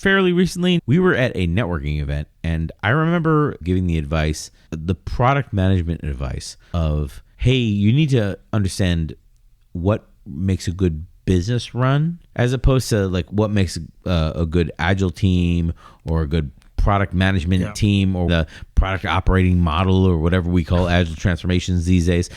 fairly recently, we were at a networking event, and I remember giving the product management advice of, hey, you need to understand what makes a good business run, as opposed to like what makes a good agile team or a good product management team or the product operating model or whatever we call agile transformations these days.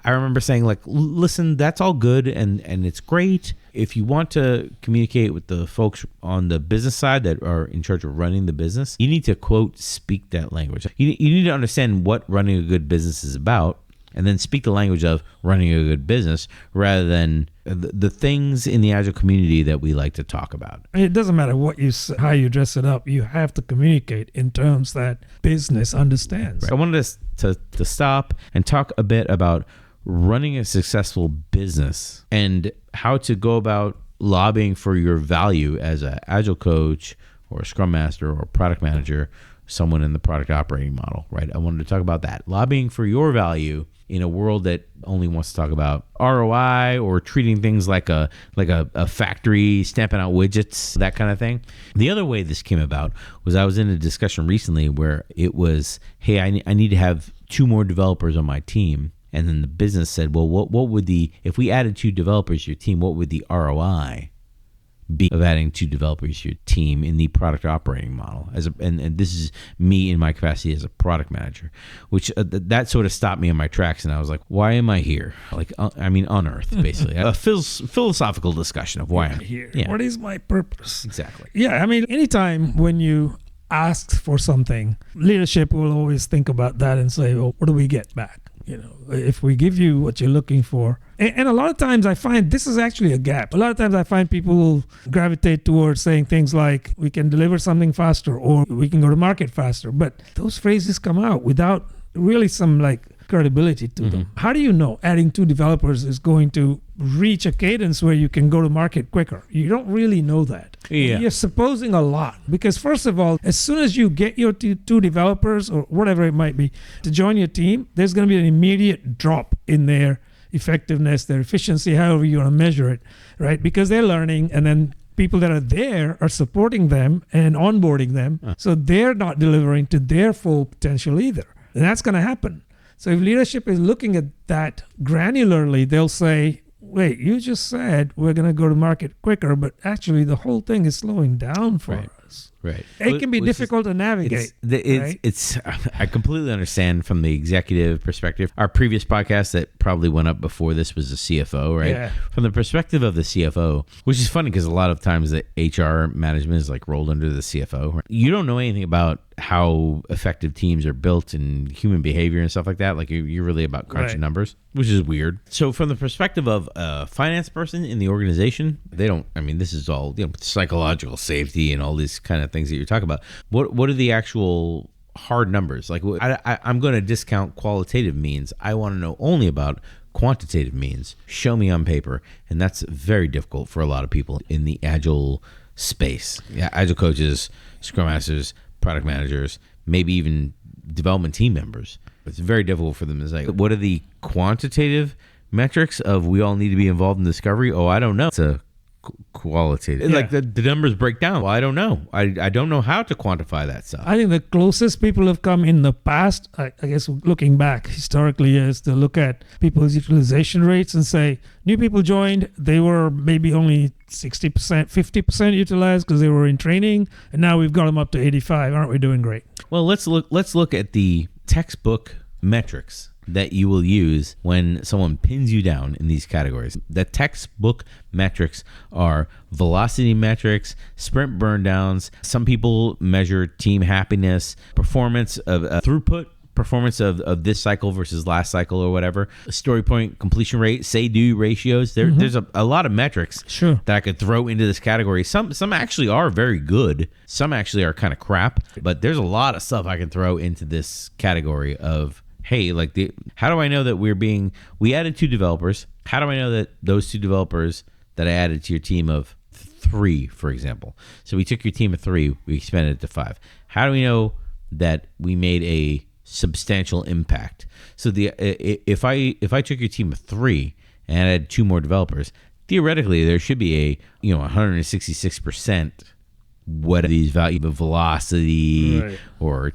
I remember saying like, listen, that's all good and it's great. If you want to communicate with the folks on the business side that are in charge of running the business, you need to, quote, speak that language. You need to understand what running a good business is about, and then speak the language of running a good business rather than the things in the Agile community that we like to talk about. It doesn't matter how you dress it up. You have to communicate in terms that business understands. Right. I wanted to stop and talk a bit about running a successful business and how to go about lobbying for your value as an Agile coach or a Scrum Master or product manager, someone in the product operating model, right? I wanted to talk about that. Lobbying for your value in a world that only wants to talk about ROI or treating things like a factory, stamping out widgets, that kind of thing. The other way this came about was I was in a discussion recently where it was, hey, I need to have 2 more developers on my team. And then the business said, well, what would if we added 2 developers to your team, what would the ROI be of adding 2 developers to your team in the product operating model? And this is me in my capacity as a product manager, which that sort of stopped me in my tracks. And I was like, why am I here? Like, on Earth, basically. A philosophical discussion of why I'm here. Yeah. What is my purpose? Exactly. Yeah, I mean, anytime when you ask for something, leadership will always think about that and say, well, what do we get back? You know, if we give you what you're looking for. And a lot of times I find this is actually a gap. A lot of times I find people will gravitate towards saying things like, we can deliver something faster or we can go to market faster. But those phrases come out without really some like credibility to them. How do you know adding 2 developers is going to reach a cadence where you can go to market quicker? You don't really know that. Yeah. You're supposing a lot because first of all, as soon as you get your 2 developers or whatever it might be to join your team, there's going to be an immediate drop in their effectiveness, their efficiency, however you want to measure it, right? Because they're learning, and then people that are there are supporting them and onboarding them. So they're not delivering to their full potential either. And that's going to happen. So if leadership is looking at that granularly, they'll say, wait, you just said we're going to go to market quicker, but actually the whole thing is slowing down for us. Right. It can be difficult to navigate. It's I completely understand from the executive perspective. Our previous podcast that probably went up before this was the CFO, right? Yeah. From the perspective of the CFO, which is funny because a lot of times the HR management is like rolled under the CFO. Right? You don't know anything about how effective teams are built and human behavior and stuff like that. Like you're really about crunching numbers, which is weird. So from the perspective of a finance person in the organization, they don't, I mean, this is all, psychological safety and all these kind of things that you're talking about. What are the actual hard numbers? Like I'm going to discount qualitative means. I want to know only about quantitative means. Show me on paper. And that's very difficult for a lot of people in the Agile space. Yeah, Agile coaches, Scrum Masters, product managers, maybe even development team members. It's very difficult for them to say, what are the quantitative metrics of we all need to be involved in discovery? Oh, I don't know. It's a qualitative. Yeah. Like the numbers break down. Well, I don't know. I don't know how to quantify that stuff. I think the closest people have come in the past, I guess looking back historically, is to look at people's utilization rates and say, new people joined, they were maybe only 60%, 50% utilized because they were in training, and now we've got them up to 85. Aren't we doing great? Well, let's look at the textbook metrics that you will use when someone pins you down in these categories. The textbook metrics are velocity metrics, sprint burn downs. Some people measure team happiness, performance of throughput, performance of this cycle versus last cycle or whatever, story point completion rate, say-do ratios. There's a lot of metrics that I could throw into this category. Some actually are very good. Some actually are kind of crap, but there's a lot of stuff I can throw into this category of, hey, like how do I know that we added 2 developers? How do I know that those 2 developers that I added to your team of 3, for example? So we took your team of 3, we expanded it to 5. How do we know that we made a substantial impact? So if I took your team of 3 and added 2 more developers, theoretically there should be a 166% what are these value, the velocity, Right. or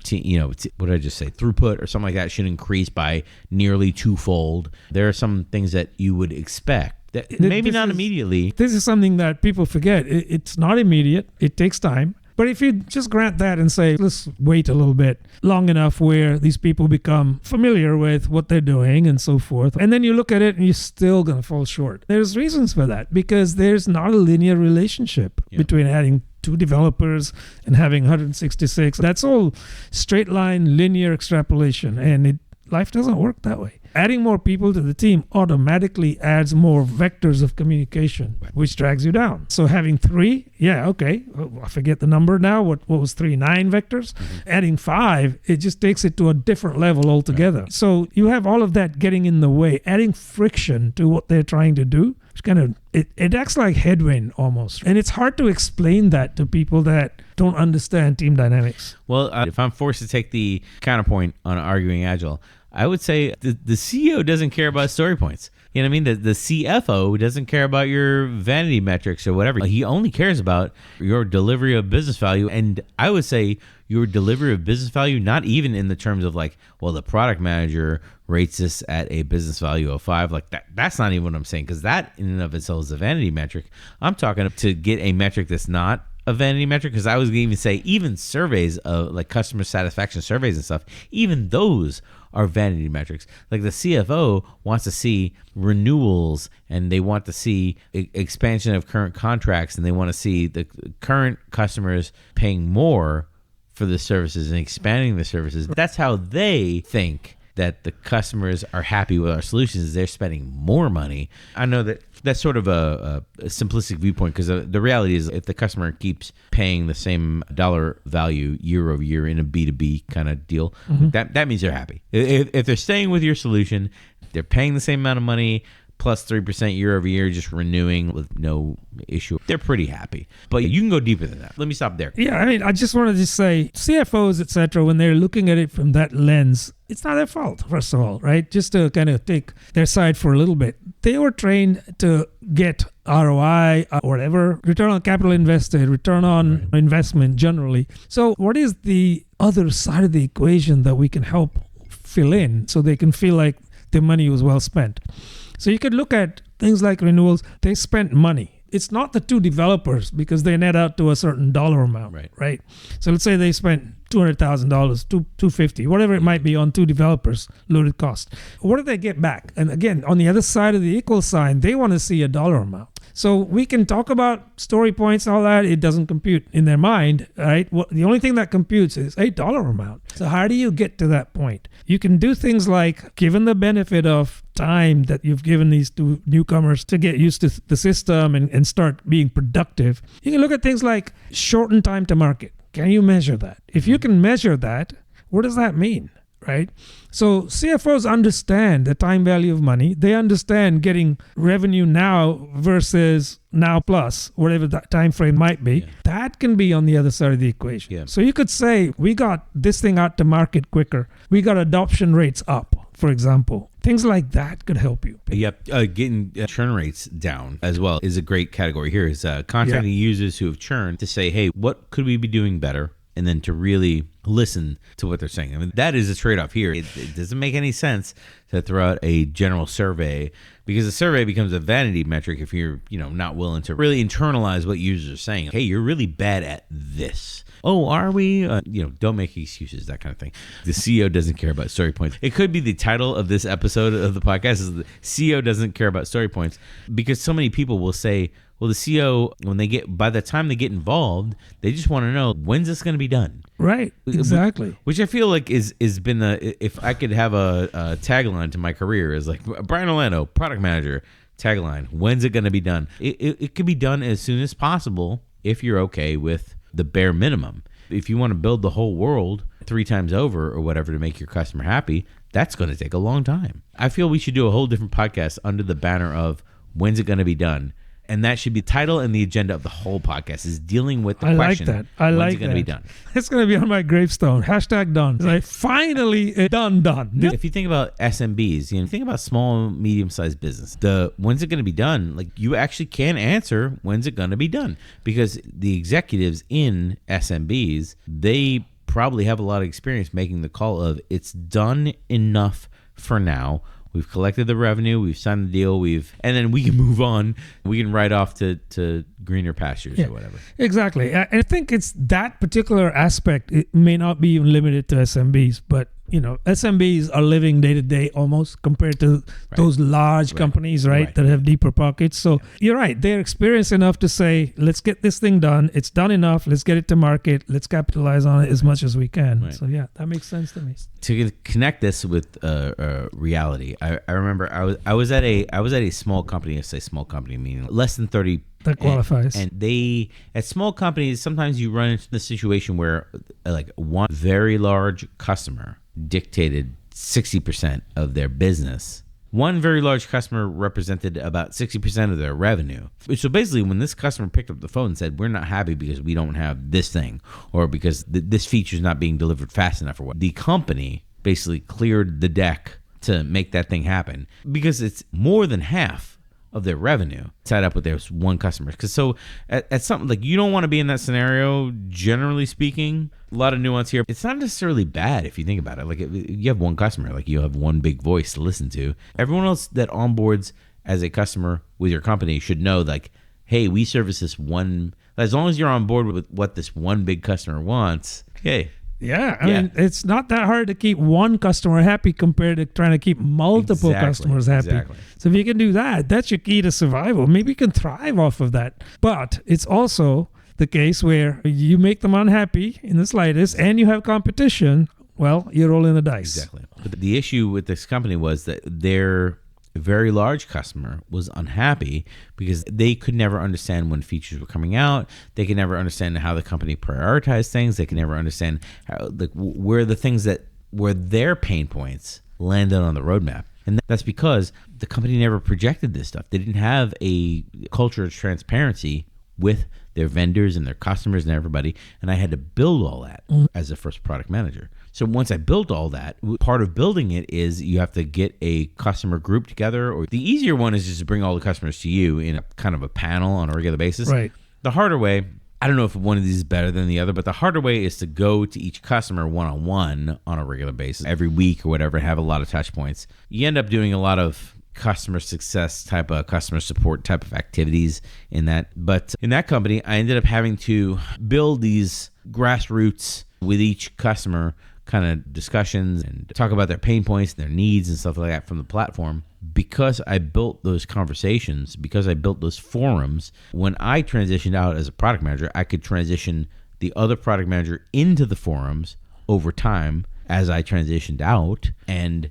what did I just say, throughput or something like that should increase by nearly twofold. There are some things that you would expect that maybe not immediately. This is something that people forget. It's not immediate. It takes time. But if you just grant that and say, let's wait a little bit long enough where these people become familiar with what they're doing and so forth, and then you look at it and you're still going to fall short. There's reasons for that, because there's not a linear relationship between adding 2 developers and having 166. That's all straight line, linear extrapolation, and life doesn't work that way. Adding more people to the team automatically adds more vectors of communication, which drags you down. So having 3, okay. I forget the number now. What was 3? 9 vectors? Mm-hmm. Adding 5, it just takes it to a different level altogether. Right. So you have all of that getting in the way, adding friction to what they're trying to do. It's kind of, it acts like headwind almost. And it's hard to explain that to people that don't understand team dynamics. Well, if I'm forced to take the counterpoint on arguing Agile, I would say the CEO doesn't care about story points. You know what I mean? The CFO doesn't care about your vanity metrics or whatever. He only cares about your delivery of business value. And I would say your delivery of business value, not even in the terms of like, well, the product manager rates this at a business value of 5. Like that's not even what I'm saying, because that in and of itself is a vanity metric. I'm talking to get a metric that's not a vanity metric, because I was going to even say even surveys of like customer satisfaction surveys and stuff, even those are vanity metrics. Like the CFO wants to see renewals, and they want to see expansion of current contracts, and they want to see the current customers paying more for the services and expanding the services. That's how they think that the customers are happy with our solutions. They're spending more money. I know that that's sort of a simplistic viewpoint, because the reality is if the customer keeps paying the same dollar value year over year in a B2B kind of deal, that means they're happy. If they're staying with your solution, they're paying the same amount of money, plus 3% year over year, just renewing with no issue, they're pretty happy. But you can go deeper than that. Let me stop there. Yeah, I mean, I just wanted to say CFOs, etc., when they're looking at it from that lens, it's not their fault, first of all, right? Just to kind of take their side for a little bit. They were trained to get ROI, or whatever, return on capital invested, return on investment generally. So what is the other side of the equation that we can help fill in so they can feel like their money was well spent? So you could look at things like renewals. They spent money. It's not the 2 developers, because they net out to a certain dollar amount, right? So let's say they spent $200,000, $250, whatever it might be on 2 developers, loaded cost. What do they get back? And again, on the other side of the equal sign, they want to see a dollar amount. So we can talk about story points and all that. It doesn't compute in their mind, right? Well, the only thing that computes is a dollar amount. So how do you get to that point? You can do things like, given the benefit of time that you've given these 2 newcomers to get used to the system and start being productive, you can look at things like shorten time to market. Can you measure that? If you can measure that, what does that mean? Right? So CFOs understand the time value of money. They understand getting revenue now versus now plus, whatever that time frame might be. Yeah. That can be on the other side of the equation. Yeah. So you could say, we got this thing out to market quicker. We got adoption rates up, for example. Things like that could help you. Yep. Getting churn rates down as well is a great category here. Is contacting users who have churned to say, hey, what could we be doing better? And then to really listen to what they're saying. I mean, that is a trade-off here. It doesn't make any sense to throw out a general survey, because a survey becomes a vanity metric if you're, not willing to really internalize what users are saying. Hey, you're really bad at this. Oh, are we? Don't make excuses, that kind of thing. The CEO doesn't care about story points. It could be the title of this episode of the podcast is the CEO doesn't care about story points, because so many people will say, well, the CEO, by the time they get involved, they just want to know, when's this going to be done? Right, exactly. Which I feel like is been if I could have a tagline to my career, is like Brian Orlando, product manager, tagline, when's it going to be done? It could be done as soon as possible if you're okay with the bare minimum. If you want to build the whole world 3 times over or whatever to make your customer happy, that's going to take a long time. I feel we should do a whole different podcast under the banner of when's it going to be done, And that should be the title and the agenda of the whole podcast is dealing with the I question. like that. I when's like it going to be done? It's going to be on my gravestone. #done. It's like, finally done. If you think about SMBs, think about small, medium-sized business. The when's it going to be done? Like you actually can answer when's it going to be done because the executives in SMBs, they probably have a lot of experience making the call of it's done enough for now. We've collected the revenue, we've signed the deal, and then we can move on. We can ride off to greener pastures or whatever. Exactly. I think it's that particular aspect. It may not be even limited to SMBs, but SMBs are living day to day almost compared to those large companies, that have deeper pockets. So you're right. They're experienced enough to say, let's get this thing done. It's done enough. Let's get it to market. Let's capitalize on it as much as we can. Right. So yeah, that makes sense to me. To connect this with reality, I remember I was at a small company. I say small company, meaning less than 30. That qualifies. And they, at small companies, sometimes you run into the situation where like one very large customer dictated 60% of their business. One very large customer represented about 60% of their revenue. So basically, when this customer picked up the phone and said, we're not happy because we don't have this thing, or because this feature is not being delivered fast enough, or what, the company basically cleared the deck to make that thing happen because it's more than half of their revenue tied up with their one customer. Because so at something like you don't want to be in that scenario, generally speaking. A lot of nuance here. It's not necessarily bad if you think about it. Like you have one customer, like you have one big voice to listen to. Everyone else that onboards as a customer with your company should know, like, hey, we service this one. As long as you're on board with what this one big customer wants, okay. Yeah, I mean, it's not that hard to keep one customer happy compared to trying to keep multiple customers happy. Exactly. So if you can do that, that's your key to survival. Maybe you can thrive off of that. But it's also the case where you make them unhappy in the slightest and you have competition, well, you're rolling the dice. Exactly. But the issue with this company was that their very large customer was unhappy because they could never understand when features were coming out. They could never understand how the company prioritized things. They could never understand how, like, where the things that were their pain points landed on the roadmap. And that's because the company never projected this stuff. They didn't have a culture of transparency with their vendors and their customers and everybody. And I had to build all that as a first product manager. So once I built all that, part of building it is you have to get a customer group together, or the easier one is just to bring all the customers to you in a kind of a panel on a regular basis. Right. The harder way, I don't know if one of these is better than the other, but the harder way is to go to each customer one-on-one on a regular basis, every week or whatever, and have a lot of touch points. You end up doing a lot of customer success type of customer support type of activities in that. But in that company, I ended up having to build these grassroots with each customer kind of discussions and talk about their pain points, their needs and stuff like that from the platform. Because I built those conversations, because I built those forums, when I transitioned out as a product manager, I could transition the other product manager into the forums over time as I transitioned out, and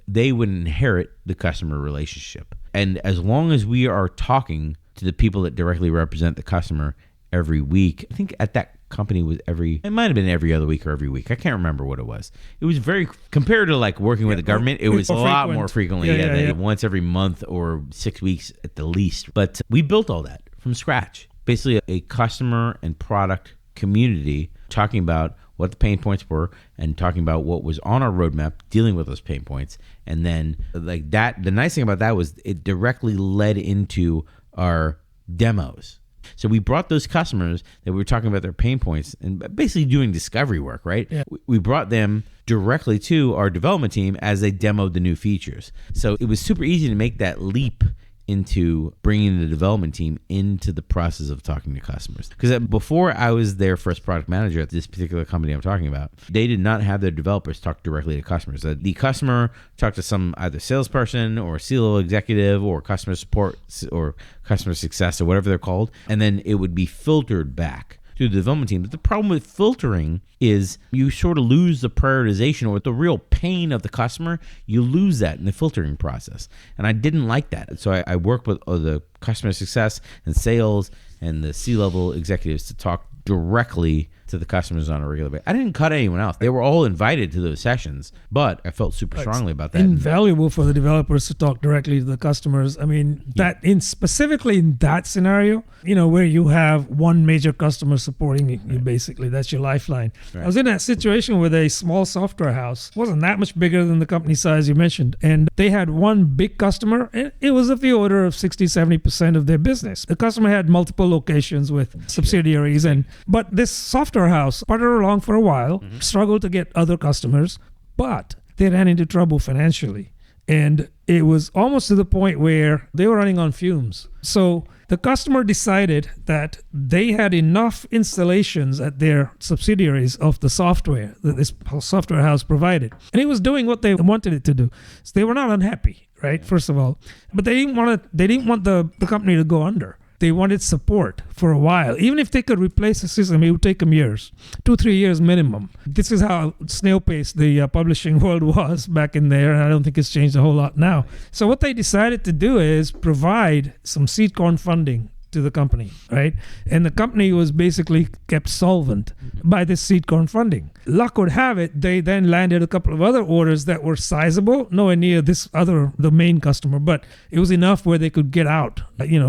they would inherit the customer relationship. And as long as we are talking to the people that directly represent the customer every week, I think at that company was it might have been every other week or every week. I can't remember what it was. It was very, compared to like working with the government, it was a lot more frequently. Once every month or 6 weeks at the least. But we built all that from scratch. Basically a customer and product community talking about what the pain points were and talking about what was on our roadmap, dealing with those pain points. And then like that, the nice thing about that was it directly led into our demos. So we brought those customers that we were talking about their pain points and basically doing discovery work, right? Yeah. We brought them directly to our development team as they demoed the new features. So it was super easy to make that leap into bringing the development team into the process of talking to customers. Because before I was their first product manager at this particular company I'm talking about, they did not have their developers talk directly to customers. The customer talked to some either salesperson or C-level executive or customer support or customer success or whatever they're called, and then it would be filtered back to the development team. But the problem with filtering is you sort of lose the prioritization or the real pain of the customer, you lose that in the filtering process. And I didn't like that. So I worked with the customer success and sales and the C-level executives to talk directly to the customers on a regular basis. I didn't cut anyone else. They were all invited to those sessions, but I felt super strongly about that. Invaluable for the developers to talk directly to the customers. I mean, that specifically in that scenario, where you have one major customer supporting you, basically, that's your lifeline. Right. I was in that situation with a small software house. It wasn't that much bigger than the company size you mentioned. And they had one big customer, and it was of the order of 60-70% of their business. The customer had multiple locations with subsidiaries, but this software house puttered along for a while, struggled to get other customers, but they ran into trouble financially. And it was almost to the point where they were running on fumes. So the customer decided that they had enough installations at their subsidiaries of the software that this software house provided. And it was doing what they wanted it to do. So they were not unhappy, right? First of all. But they didn't want the company to go under. They wanted support for a while. Even if they could replace the system, it would take them years, 2-3 years minimum. This is how snail-paced the publishing world was back in there, and I don't think it's changed a whole lot now. So what they decided to do is provide some seed corn funding to the company, right? And the company was basically kept solvent by this seed corn funding. Luck would have it, they then landed a couple of other orders that were sizable, nowhere near the main customer, but it was enough where they could get out,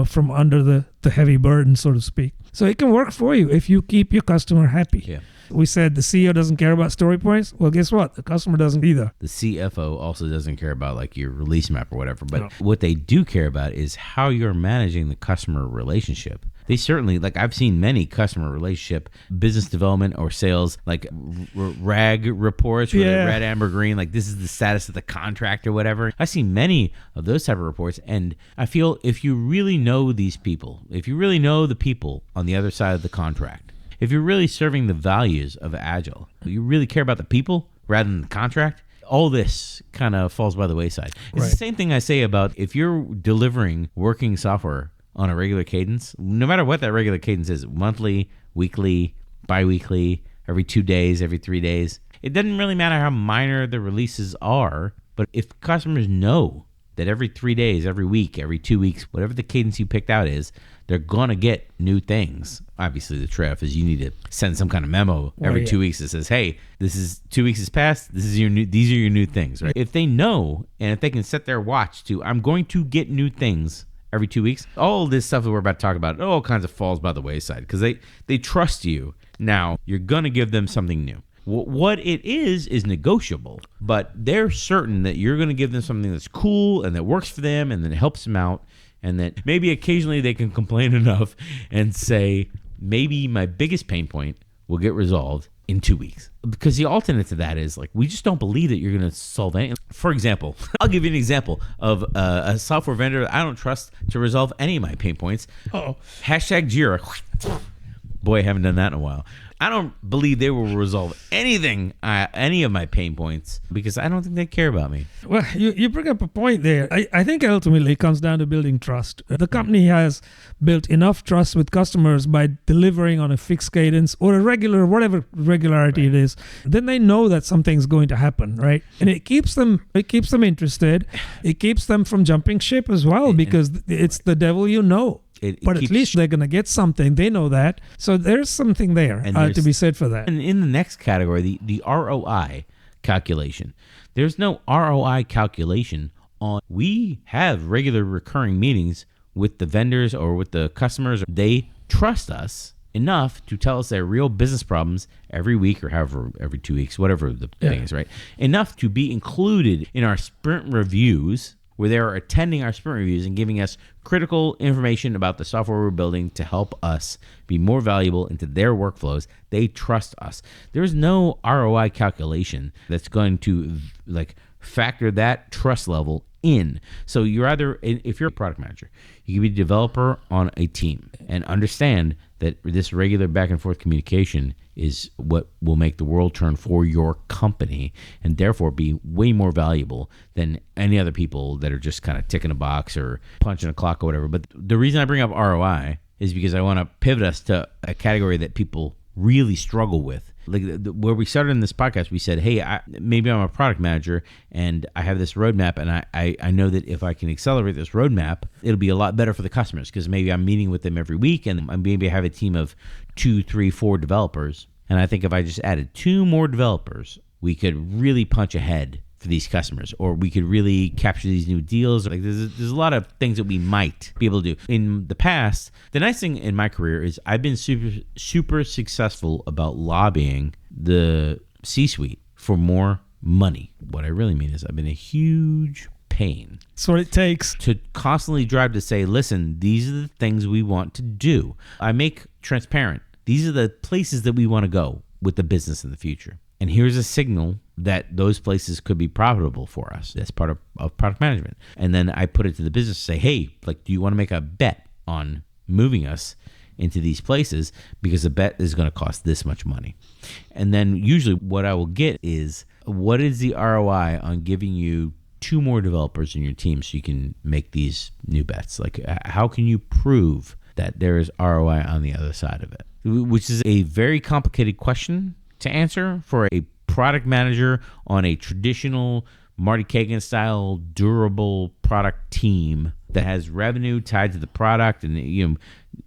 from under the heavy burden, so to speak. So it can work for you if you keep your customer happy. Yeah. We said the CEO doesn't care about story points. Well, guess what? The customer doesn't either. The CFO also doesn't care about like your release map or whatever. But what they do care about is how you're managing the customer relationship. They certainly, like I've seen many customer relationship, business development or sales, like RAG reports where they're red, amber, green, like this is the status of the contract or whatever. I've seen many of those type of reports. And I feel if you really know these people, if you really know the people on the other side of the contract, if you're really serving the values of Agile, you really care about the people rather than the contract, all this kind of falls by the wayside. It's the same thing I say about if you're delivering working software on a regular cadence, no matter what that regular cadence is, monthly, weekly, bi-weekly, every 2 days, every 3 days, it doesn't really matter how minor the releases are, but if customers know that every 3 days, every week, every 2 weeks, whatever the cadence you picked out is, they're going to get new things. Obviously, the trade-off is you need to send some kind of memo every 2 weeks that says, hey, this is 2 weeks has passed. These are your new things, right? If they know and if they can set their watch to, I'm going to get new things every 2 weeks, all this stuff that we're about to talk about, all kinds of falls by the wayside because they trust you. Now, you're going to give them something new. What it is negotiable, but they're certain that you're going to give them something that's cool and that works for them and that helps them out. And that maybe occasionally they can complain enough and say, maybe my biggest pain point will get resolved in 2 weeks. Because the alternate to that is like, we just don't believe that you're going to solve anything. For example, I'll give you an example of a software vendor that I don't trust to resolve any of my pain points. Hashtag Jira. Boy, I haven't done that in a while. I don't believe they will resolve anything, any of my pain points, because I don't think they care about me. Well, you bring up a point there. I think ultimately it comes down to building trust. The company has built enough trust with customers by delivering on a fixed cadence or a regular, whatever regularity it is. Then they know that something's going to happen, right? And it keeps them interested. It keeps them from jumping ship as well, because it's the devil you know. But at least they're going to get something. They know that. So there's something there to be said for that. And in the next category, the ROI calculation. There's no ROI calculation on, we have regular recurring meetings with the vendors or with the customers. They trust us enough to tell us their real business problems every week or however, every 2 weeks, whatever the thing is, right? Enough to be included in our sprint reviews, where they are attending our sprint reviews and giving us critical information about the software we're building to help us be more valuable into their workflows. They trust us. There's no ROI calculation that's going to like factor that trust level in. So you're either, if you're a product manager, you can be a developer on a team and understand that this regular back and forth communication is what will make the world turn for your company and therefore be way more valuable than any other people that are just kind of ticking a box or punching a clock or whatever. But the reason I bring up ROI is because I want to pivot us to a category that people really struggle with. Like where we started in this podcast, we said, hey, maybe I'm a product manager and I have this roadmap, and I know that if I can accelerate this roadmap, it'll be a lot better for the customers, because maybe I'm meeting with them every week, and maybe I have a team of 2, 3, 4 developers. And I think if I just added 2 more developers, we could really punch ahead for these customers, or we could really capture these new deals. Like there's a lot of things that we might be able to do. In the past, the nice thing in my career is I've been super successful about lobbying the C-suite for more money. What I really mean is I've been a huge pain. That's what it takes. To constantly drive to say, listen, these are the things we want to do. I make transparent. These are the places that we want to go with the business in the future. And here's a signal that those places could be profitable for us. That's part of product management. And then I put it to the business to say, hey, like, do you want to make a bet on moving us into these places? Because the bet is going to cost this much money. And then usually what I will get is, what is the ROI on giving you 2 more developers in your team so you can make these new bets? Like, how can you prove that there is ROI on the other side of it? Which is a very complicated question to answer for a product manager on a traditional Marty Kagan style durable product team that has revenue tied to the product and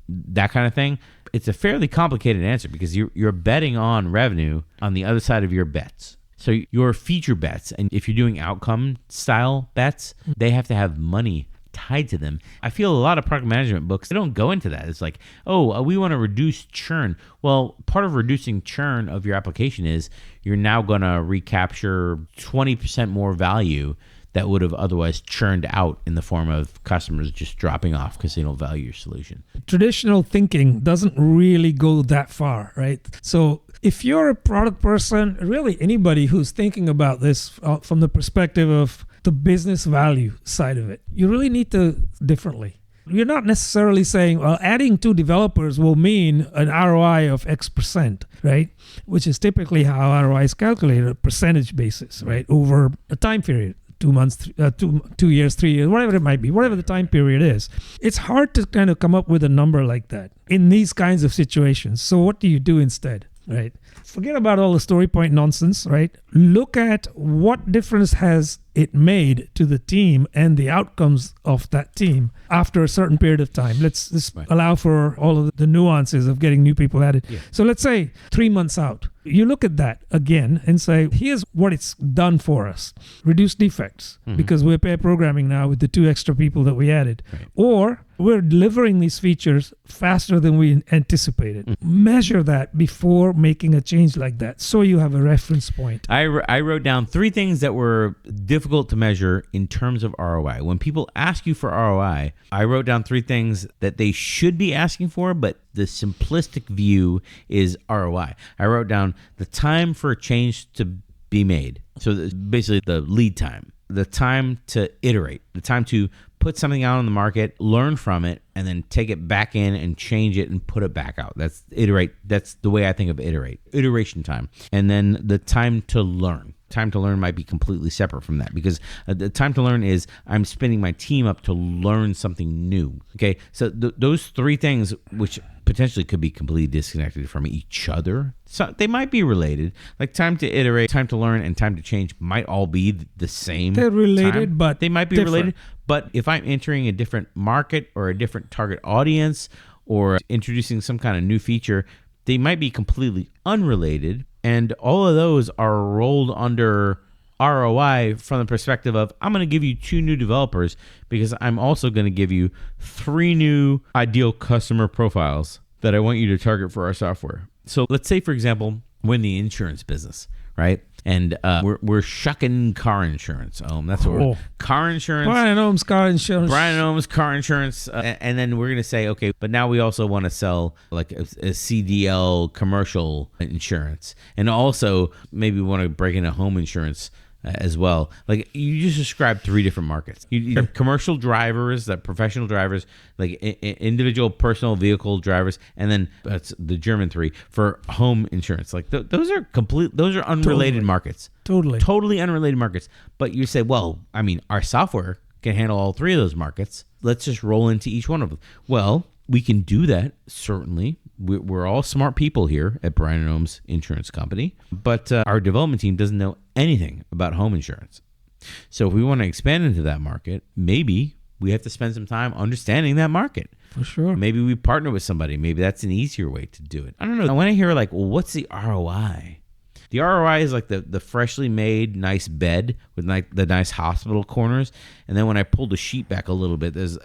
that kind of thing. It's a fairly complicated answer because you're betting on revenue on the other side of your bets. So your feature bets, and if you're doing outcome style bets, they have to have money tied to them. I feel a lot of product management books, they don't go into that. It's like, we want to reduce churn. Well, part of reducing churn of your application is you're now going to recapture 20% more value that would have otherwise churned out in the form of customers just dropping off because they don't value your solution. Traditional thinking doesn't really go that far, right? So if you're a product person, really anybody who's thinking about this from the perspective of the business value side of it, you really need to differently. You're not necessarily saying, well, adding 2 developers will mean an ROI of X%, right? Which is typically how ROI is calculated, a percentage basis, right? Over a time period, 2 months, 2 years, 3 years, whatever it might be, whatever the time period is. It's hard to kind of come up with a number like that in these kinds of situations. So what do you do instead, right? Forget about all the story point nonsense, right? Look at what difference has it made to the team and the outcomes of that team after a certain period of time. Let's allow for all of the nuances of getting new people added. Yeah. So let's say 3 months out, you look at that again and say, here's what it's done for us. Reduce defects because we're pair programming now with the 2 extra people that we added. Right. Or we're delivering these features faster than we anticipated. Measure that before making a change like that so you have a reference point. I wrote down 3 things that were difficult to measure in terms of ROI. When people ask you for ROI, I wrote down 3 things that they should be asking for, but the simplistic view is ROI. I wrote down the time for a change to be made. So basically the lead time, the time to iterate, the time to put something out on the market, learn from it, and then take it back in and change it and put it back out. That's iterate. That's the way I think of iteration time. And then the time to learn. Time to learn might be completely separate from that because the time to learn is I'm spinning my team up to learn something new. Okay, so those 3 things, which potentially could be completely disconnected from each other, so they might be related. Like time to iterate, time to learn, and time to change might all be the same. They're related, time. but they might be different. related. But if I'm entering a different market or a different target audience or introducing some kind of new feature, they might be completely unrelated. And all of those are rolled under ROI from the perspective of, I'm going to give you 2 new developers because I'm also going to give you 3 new ideal customer profiles that I want you to target for our software. So let's say, for example, we're in the insurance business, right? And we're shucking car insurance. That's what we're car insurance. Brian Ohm's car insurance. And then we're gonna say, okay, but now we also want to sell like a CDL commercial insurance, and also maybe we want to break into home insurance as well. Like you just described 3 different markets. You have commercial drivers, that professional drivers, like individual personal vehicle drivers, and then that's the German 3 for home insurance. Like those are unrelated markets. Totally unrelated markets. But you say, well, I mean, our software can handle all 3 of those markets. Let's just roll into each one of them. Well, we can do that, certainly. We're all smart people here at Brian & Ohm's Insurance Company, but our development team doesn't know anything about home insurance. So if we want to expand into that market, maybe we have to spend some time understanding that market. For sure. Maybe we partner with somebody. Maybe that's an easier way to do it. I don't know. When I hear like, well, what's the ROI? The ROI is like the freshly made nice bed with like the nice hospital corners. And then when I pull the sheet back a little bit, there's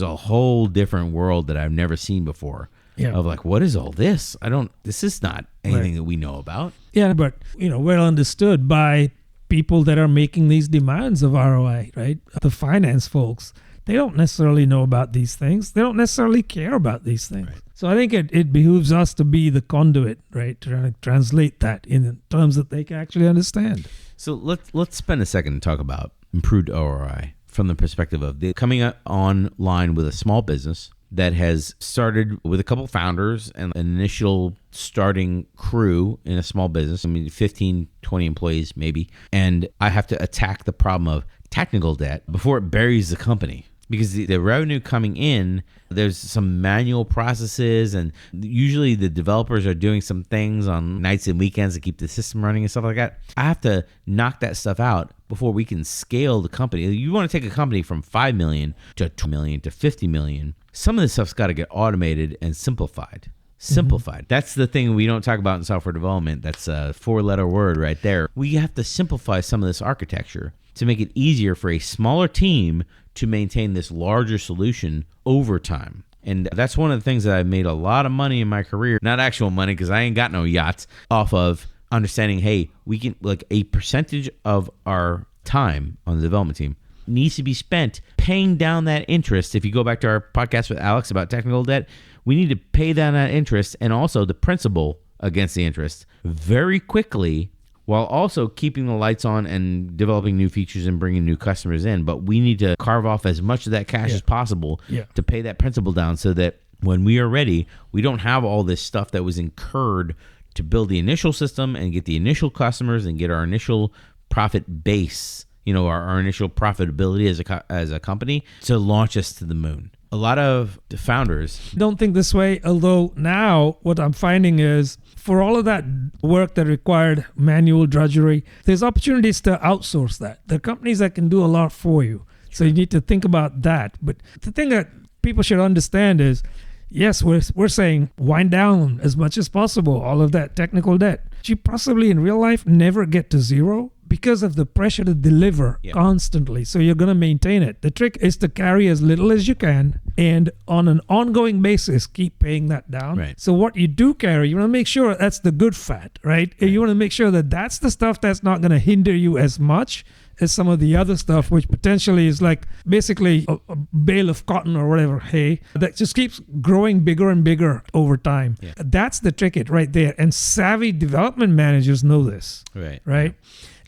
a whole different world that I've never seen before. Yeah. Of like, what is all this? This is not anything that we know about. Yeah, but well understood by people that are making these demands of ROI, right? The finance folks, they don't necessarily know about these things. They don't necessarily care about these things. Right. So I think it behooves us to be the conduit, right? To translate that in terms that they can actually understand. So let's spend a second and talk about improved ROI from the perspective of coming online with a small business that has started with a couple founders and an initial starting crew in a small business. 15, 20 employees maybe. And I have to attack the problem of technical debt before it buries the company. Because the revenue coming in, there's some manual processes, and usually the developers are doing some things on nights and weekends to keep the system running and stuff like that. I have to knock that stuff out before we can scale the company. You want to take a company from 5 million to 2 million to 50 million. Some of this stuff's got to get automated and simplified. Simplified. That's the thing we don't talk about in software development. That's a 4-letter word right there. We have to simplify some of this architecture to make it easier for a smaller team to maintain this larger solution over time. And that's one of the things that I've made a lot of money in my career, not actual money because I ain't got no yachts, off of understanding, hey, we can, like, a percentage of our time on the development team needs to be spent paying down that interest. If you go back to our podcast with Alex about technical debt, we need to pay down that interest and also the principal against the interest very quickly, while also keeping the lights on and developing new features and bringing new customers in. But we need to carve off as much of that cash as possible to pay that principal down so that when we are ready, we don't have all this stuff that was incurred to build the initial system and get the initial customers and get our initial profit base, our initial profitability as a company to launch us to the moon. A lot of the founders don't think this way, although now what I'm finding is for all of that work that required manual drudgery, there's opportunities to outsource that. There are companies that can do a lot for you. So you need to think about that. But the thing that people should understand is, yes, we're saying wind down as much as possible all of that technical debt. You possibly in real life never get to zero because of the pressure to deliver constantly. So you're going to maintain it. The trick is to carry as little as you can and on an ongoing basis, keep paying that down. Right. So what you do carry, you want to make sure that's the good fat, right? You want to make sure that that's the stuff that's not going to hinder you as much as some of the other stuff, which potentially is like basically a bale of cotton or whatever, hay, that just keeps growing bigger and bigger over time. Yeah. That's the trick right there. And savvy development managers know this, right? Yeah.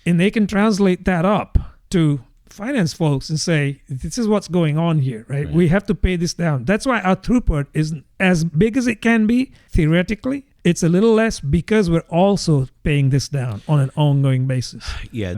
And they can translate that up to finance folks and say, this is what's going on here, right? We have to pay this down. That's why our throughput is as big as it can be, theoretically. It's a little less because we're also paying this down on an ongoing basis. Yeah,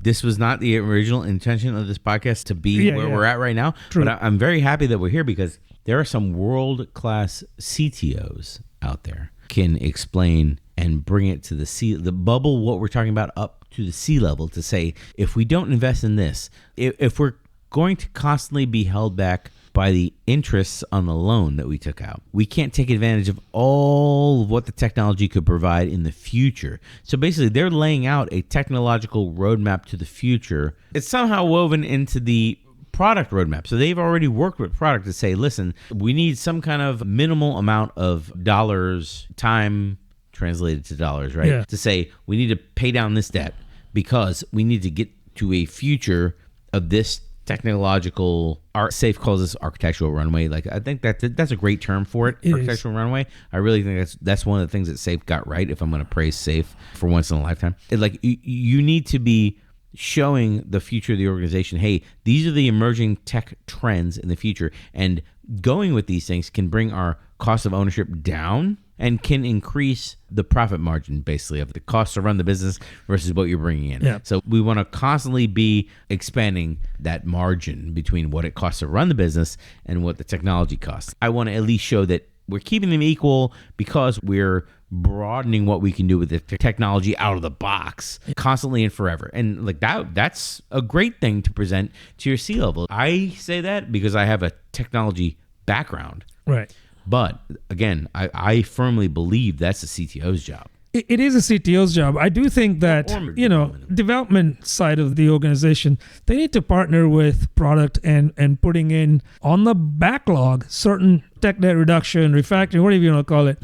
this was not the original intention of this podcast to be where we're at right now. True. But I'm very happy that we're here because there are some world-class CTOs out there can explain and bring it to the bubble, what we're talking about, up to the sea level to say, if we don't invest in this, if we're going to constantly be held back by the interests on the loan that we took out, we can't take advantage of all of what the technology could provide in the future. So basically, they're laying out a technological roadmap to the future. It's somehow woven into the product roadmap. So they've already worked with product to say, listen, we need some kind of minimal amount of dollars, time translated to dollars, right? Yeah. To say we need to pay down this debt because we need to get to a future of this technological, SAFE calls this architectural runway. Like, I think that's a great term for it architectural runway. I really think that's one of the things that SAFE got right, if I'm going to praise SAFE for once in a lifetime. You need to be showing the future of the organization, hey, these are the emerging tech trends in the future, and going with these things can bring our cost of ownership down and can increase the profit margin, basically, of the cost to run the business versus what you're bringing in. Yeah. So we want to constantly be expanding that margin between what it costs to run the business and what the technology costs. I want to at least show that we're keeping them equal because we're broadening what we can do with the technology out of the box constantly and forever. And like that's a great thing to present to your C-level. I say that because I have a technology background. Right. But again, I firmly believe that's the CTO's job. It is a CTO's job. I do think that, development side of the organization, they need to partner with product and putting in on the backlog certain tech debt reduction, refactoring, whatever you want to call it,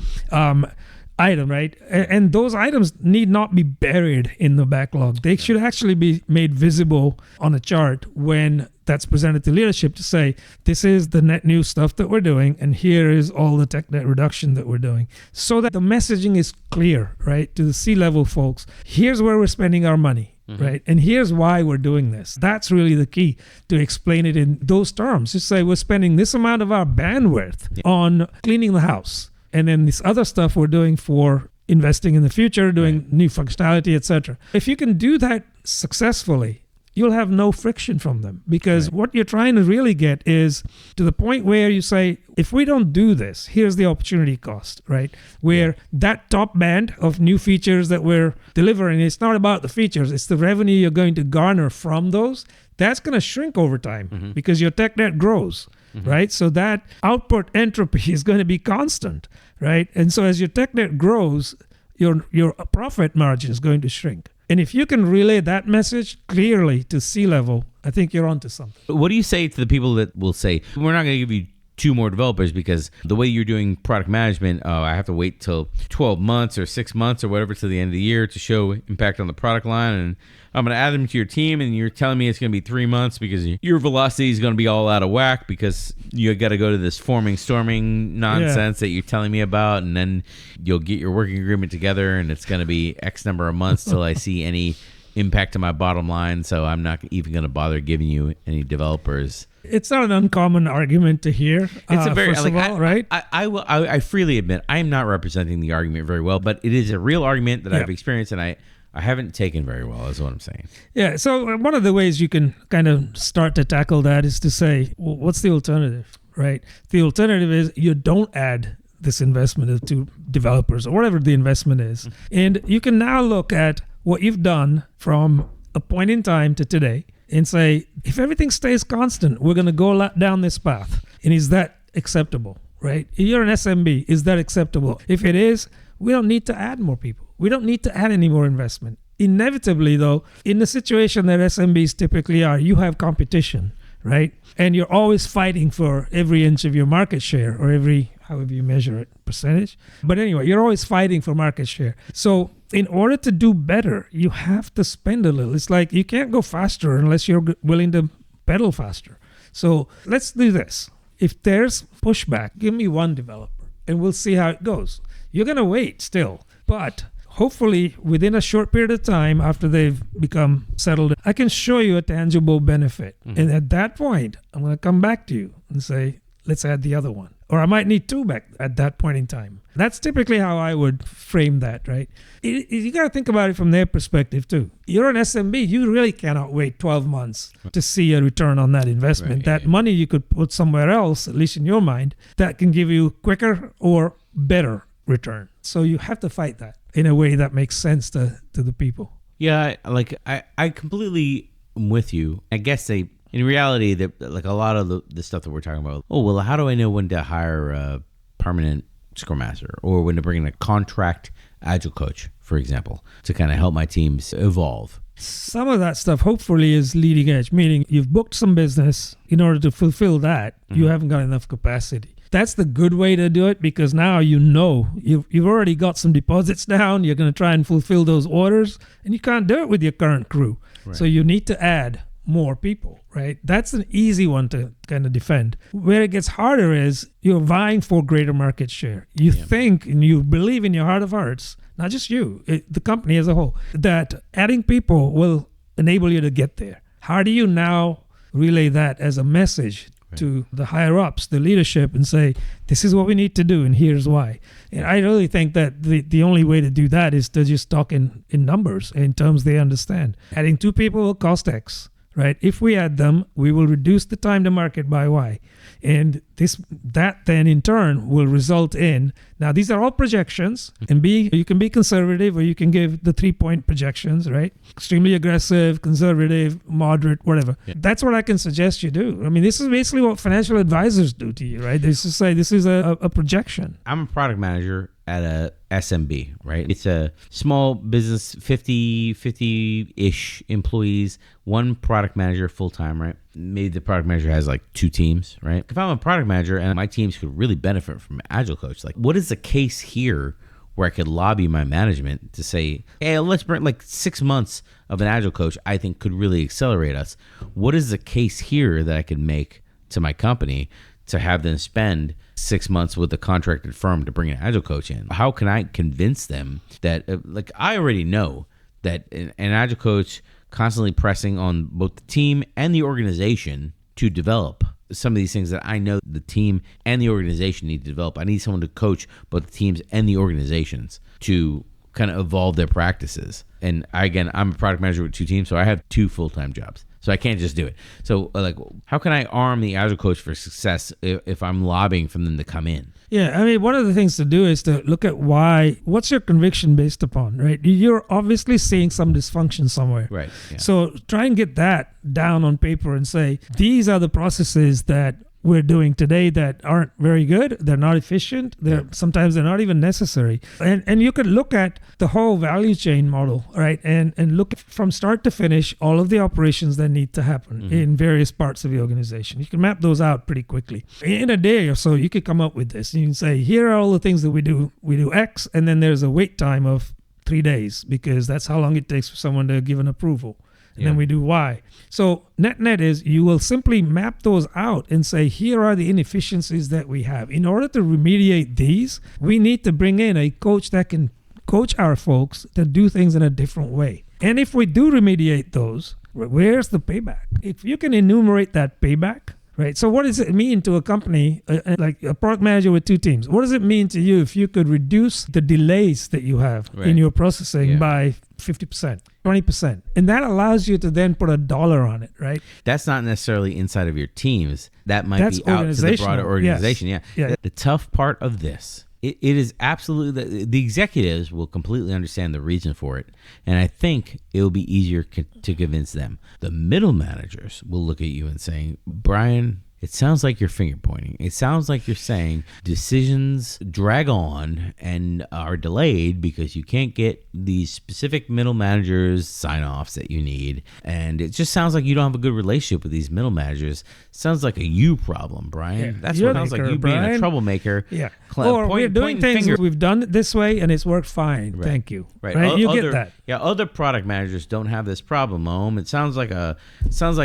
item, right? And those items need not be buried in the backlog. They should actually be made visible on a chart when that's presented to leadership to say, this is the net new stuff that we're doing, and here is all the tech debt reduction that we're doing. So that the messaging is clear, right, to the C-level folks. Here's where we're spending our money, right? And here's why we're doing this. That's really the key, to explain it in those terms. Just say, we're spending this amount of our bandwidth on cleaning the house. And then this other stuff we're doing for investing in the future, doing new functionality, etc. If you can do that successfully, you'll have no friction from them, because what you're trying to really get is to the point where you say, if we don't do this, here's the opportunity cost, right? Where that top band of new features that we're delivering, it's not about the features, it's the revenue you're going to garner from those. That's going to shrink over time because your tech debt grows, right? So that output entropy is going to be constant, right? And so as your tech debt grows, your profit margin is going to shrink. And if you can relay that message clearly to C-level, I think you're onto something. What do you say to the people that will say, we're not going to give you 2 more developers because the way you're doing product management, I have to wait till 12 months or 6 months or whatever to the end of the year to show impact on the product line, and I'm going to add them to your team, and you're telling me it's going to be 3 months because your velocity is going to be all out of whack because you got to go to this storming nonsense that you're telling me about, and then you'll get your working agreement together, and it's going to be X number of months till I see any impact to my bottom line, so I'm not even going to bother giving you any developers. It's not an uncommon argument to hear. It's a very, first of all, right? I freely admit I am not representing the argument very well, but it is a real argument that I've experienced, and I haven't taken very well, is what I'm saying. Yeah, so one of the ways you can kind of start to tackle that is to say, well, what's the alternative, right? The alternative is you don't add this investment to developers or whatever the investment is. And you can now look at what you've done from a point in time to today and say, if everything stays constant, we're going to go down this path. And is that acceptable, right? If you're an SMB, is that acceptable? If it is, we don't need to add more people. We don't need to add any more investment. Inevitably, though, in the situation that SMBs typically are, you have competition, right? And you're always fighting for every inch of your market share, or every, however you measure it, percentage. But anyway, you're always fighting for market share. So in order to do better, you have to spend a little. It's like you can't go faster unless you're willing to pedal faster. So let's do this. If there's pushback, give me 1 developer and we'll see how it goes. You're going to wait still, but hopefully within a short period of time after they've become settled, I can show you a tangible benefit. And at that point, I'm going to come back to you and say, let's add the other one. Or I might need 2 back at that point in time. That's typically how I would frame that, right? You got to think about it from their perspective too. You're an SMB, you really cannot wait 12 months to see a return on that investment. That money you could put somewhere else, at least in your mind, that can give you quicker or better return. So you have to fight that in a way that makes sense to the people. Yeah, like I completely am with you. I guess in reality, that like a lot of the stuff that we're talking about, how do I know when to hire a permanent Scrum Master or when to bring in a contract Agile coach, for example, to kind of help my teams evolve? Some of that stuff hopefully is leading edge, meaning you've booked some business. In order to fulfill that, you haven't got enough capacity. That's the good way to do it, because now you've already got some deposits down. You're going to try and fulfill those orders, and you can't do it with your current crew. Right. So you need to add more people, right? That's an easy one to kind of defend. Where it gets harder is you're vying for greater market share. You think and you believe in your heart of hearts, not just you, the company as a whole, that adding people will enable you to get there. How do you now relay that as a message to the higher ups, the leadership, and say, this is what we need to do and here's why? And I really think that the only way to do that is to just talk in numbers, in terms they understand. Adding 2 people will cost X. right? If we add them, we will reduce the time to market by Y. And that then in turn will result in, now these are all projections, and you can be conservative or you can give the 3-point projections, right? Extremely aggressive, conservative, moderate, whatever. Yeah. That's what I can suggest you do. I mean, this is basically what financial advisors do to you, right? They just say this is a projection. I'm a product manager at a SMB, right? It's a small business, 50-ish employees, one product manager full-time, right? Maybe the product manager has like 2 teams, right? If I'm a product manager and my teams could really benefit from an Agile coach, like what is the case here where I could lobby my management to say, hey, let's bring like 6 months of an Agile coach I think could really accelerate us. What is the case here that I could make to my company to have them spend 6 months with a contracted firm to bring an Agile coach in? How can I convince them that, like, I already know that an Agile coach constantly pressing on both the team and the organization to develop some of these things that I know the team and the organization need to develop. I need someone to coach both the teams and the organizations to kind of evolve their practices. And I'm a product manager with 2 teams, so I have 2 full-time jobs. So I can't just do it. So like, how can I arm the Agile coach for success if I'm lobbying for them to come in? Yeah, I mean, one of the things to do is to look at what's your conviction based upon, right? You're obviously seeing some dysfunction somewhere. Right. Yeah. So try and get that down on paper and say, these are the processes that we're doing today that aren't very good. They're not efficient. Sometimes they're not even necessary. And you could look at the whole value chain model, right? And look from start to finish, all of the operations that need to happen in various parts of the organization. You can map those out pretty quickly. In a day or so, you could come up with this. You can say, here are all the things that we do. We do X, and then there's a wait time of 3 days because that's how long it takes for someone to give an approval. And then we do Y. So net is you will simply map those out and say, here are the inefficiencies that we have. In order to remediate these, we need to bring in a coach that can coach our folks to do things in a different way. And if we do remediate those, where's the payback? If you can enumerate that payback, right? So what does it mean to a company, like a product manager with 2 teams? What does it mean to you if you could reduce the delays that you have in your processing by 50%, 20%? And that allows you to then put a dollar on it, right? That's not necessarily inside of your teams. That might be out to the broader organization. Yes. Yeah. The tough part of this, it is absolutely, the executives will completely understand the reason for it. And I think it will be easier to convince them. The middle managers will look at you and saying, Brian, it sounds like you're finger pointing. It sounds like you're saying decisions drag on and are delayed because you can't get these specific middle managers sign-offs that you need. And it just sounds like you don't have a good relationship with these middle managers. Sounds like a you problem, Brian. Yeah. That's what sounds like you being a troublemaker. Yeah. Or we're doing things, we've done it this way and it's worked fine. Right. Thank you. Right. You get that. Yeah, other product managers don't have this problem, Om. It sounds like a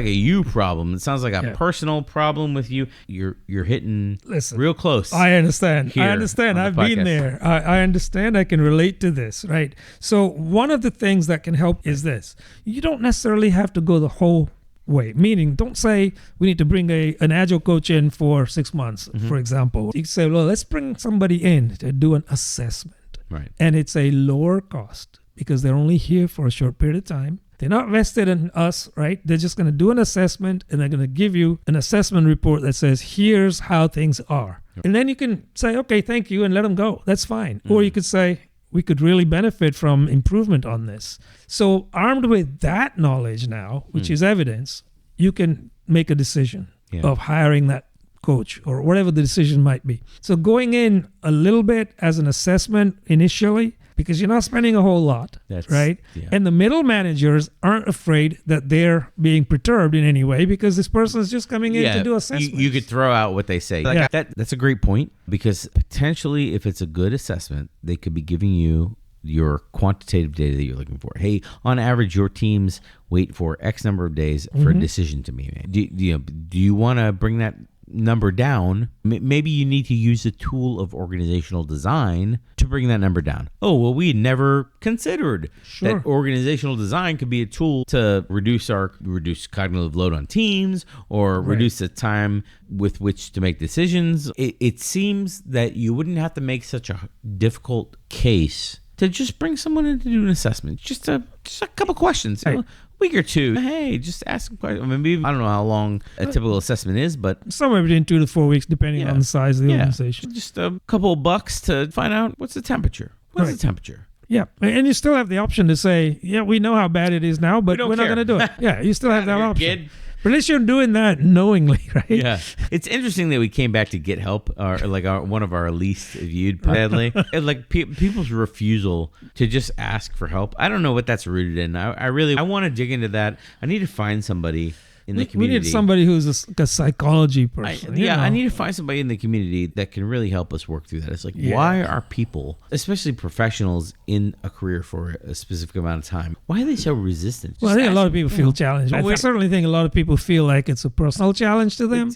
you problem. It sounds like a personal problem with you. You're hitting real close. I understand. I've been there. I understand. I can relate to this, right? So one of the things that can help is this. You don't necessarily have to go the whole way. Meaning, don't say we need to bring an Agile coach in for 6 months, for example. You can say, well, let's bring somebody in to do an assessment. Right. And it's a lower cost because they're only here for a short period of time. They're not vested in us, right? They're just going to do an assessment and they're going to give you an assessment report that says, here's how things are. And then you can say, okay, thank you, and let them go. That's fine. Or you could say, we could really benefit from improvement on this. So armed with that knowledge now, which is evidence, you can make a decision of hiring that coach or whatever the decision might be. So going in a little bit as an assessment initially, because you're not spending a whole lot, right? Yeah. And the middle managers aren't afraid that they're being perturbed in any way because this person is just coming in to do assessments. You could throw out what they say. That's a great point because potentially if it's a good assessment, they could be giving you your quantitative data that you're looking for. Hey, on average, your teams wait for X number of days for a decision to be made. Do you want to bring that number down? Maybe you need to use a tool of organizational design to bring that number down. Oh, well, we had never considered that organizational design could be a tool to reduce cognitive load on teams or reduce the time with which to make decisions. It seems that you wouldn't have to make such a difficult case to just bring someone in to do an assessment. Just a couple questions. Right. A week or two. Hey, just ask a question. Maybe, I don't know how long a typical assessment is, but somewhere between 2 to 4 weeks, depending on the size of the organization. Just a couple of bucks to find out what's the temperature. What's the temperature? Yeah, and you still have the option to say, yeah, we know how bad it is now, but we're not going to do it. Yeah, you still have that option. Kid. But at least you're doing that knowingly, right? Yeah. It's interesting that we came back to get help, or like one of our least viewed, sadly. Like people's refusal to just ask for help. I don't know what that's rooted in. I want to dig into that. I need to find somebody in the community. We need somebody who's a psychology person. I need to find somebody in the community that can really help us work through that. It's like, why are people, especially professionals in a career for a specific amount of time, why are they so resistant? Well, I think a lot of people feel challenged. I certainly think a lot of people feel like it's a personal challenge to them.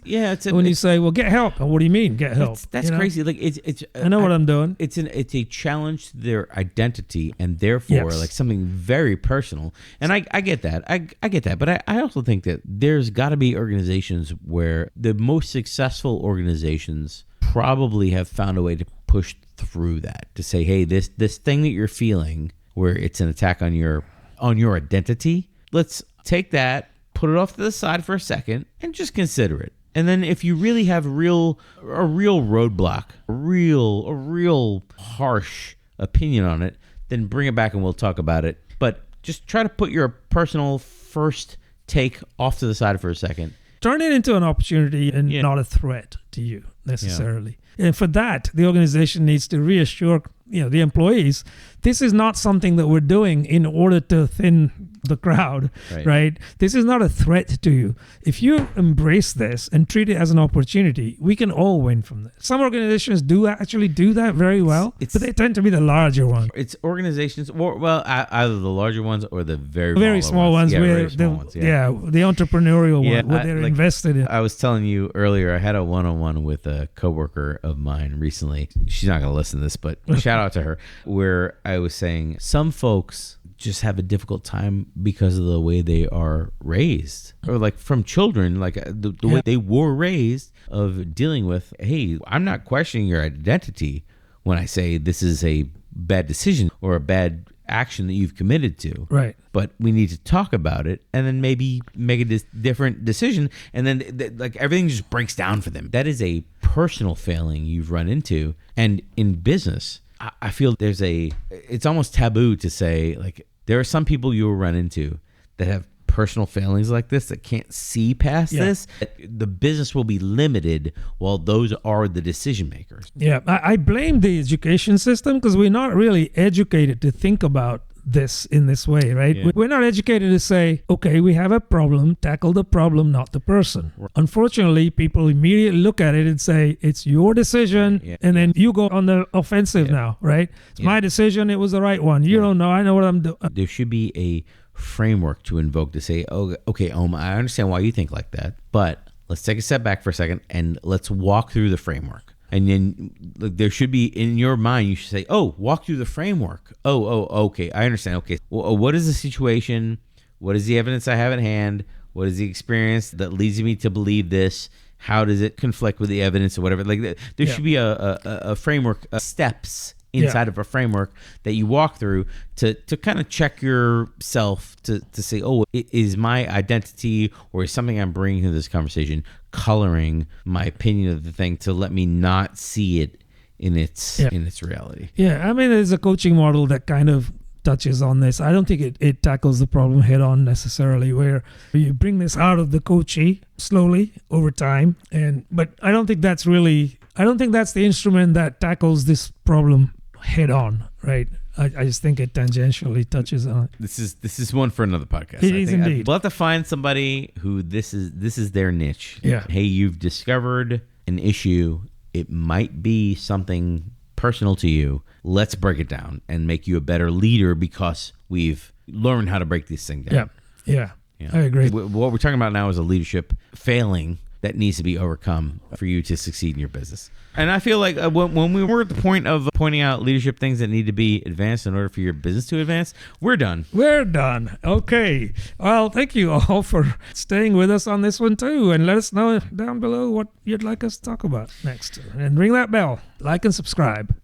When you say, well, get help. What do you mean, get help? That's crazy. Like it's. I know what I'm doing. It's a challenge to their identity, and therefore like something very personal. And I get that. I get that. But I also think that there's got to be organizations where the most successful organizations probably have found a way to push through that, to say, hey, this thing that you're feeling where it's an attack on your identity, let's take that, put it off to the side for a second, and just consider it. And then if you really have a real roadblock, a real harsh opinion on it, then bring it back and we'll talk about it. But just try to put your personal first take off to the side for a second. Turn it into an opportunity and not a threat to you necessarily. And for that, the organization needs to reassure the employees, this is not something that we're doing in order to thin the crowd, right? This is not a threat to you. If you embrace this and treat it as an opportunity, we can all win from this. Some organizations do actually do that very well, but they tend to be the larger ones. It's organizations, either the larger ones or the very small ones. The entrepreneurial one, where they're invested in. I was telling you earlier, I had a one-on-one with a coworker of mine recently. She's not going to listen to this, but shout out to her, where I was saying some folks just have a difficult time because of the way they are raised, or like from children, like the way they were raised, of dealing with, hey, I'm not questioning your identity when I say this is a bad decision or a bad action that you've committed to, right? But we need to talk about it and then maybe make a different decision, and then like everything just breaks down for them. That is a personal failing you've run into. And in business, I feel it's almost taboo to say, like, there are some people you will run into that have personal failings like this, that can't see past this. The business will be limited while those are the decision makers. Yeah, I blame the education system, because we're not really educated to think about this in this way, right? Yeah. We're not educated to say, okay, we have a problem, tackle the problem, not the person. Right. Unfortunately, people immediately look at it and say, it's your decision, and then you go on the offensive now, right? It's my decision, it was the right one. You don't know, I know what I'm doing. There should be a framework to invoke to say, oh, okay, I understand why you think like that, but let's take a step back for a second and let's walk through the framework. And then there should be, in your mind, you should say, oh, walk through the framework. Oh, okay, I understand. Okay, well, what is the situation? What is the evidence I have at hand? What is the experience that leads me to believe this? How does it conflict with the evidence or whatever? Like, there should be a framework, steps inside of a framework that you walk through to kind of check yourself to say, oh, is my identity or is something I'm bringing to this conversation coloring my opinion of the thing to let me not see it in its reality. Yeah, I mean, there's a coaching model that kind of touches on this. I don't think it tackles the problem head on necessarily, where you bring this out of the coachee slowly over time. But I don't think that's the instrument that tackles this problem head on, right? I just think it tangentially touches on it. This is one for another podcast. It is indeed. We'll have to find somebody who this is their niche. Yeah. Hey, you've discovered an issue. It might be something personal to you. Let's break it down and make you a better leader because we've learned how to break this thing down. Yeah. I agree. What we're talking about now is a leadership failing that needs to be overcome for you to succeed in your business. And I feel like when we were at the point of pointing out leadership things that need to be advanced in order for your business to advance, we're done. Okay. Well, thank you all for staying with us on this one too. And let us know down below what you'd like us to talk about next. And ring that bell, like and subscribe.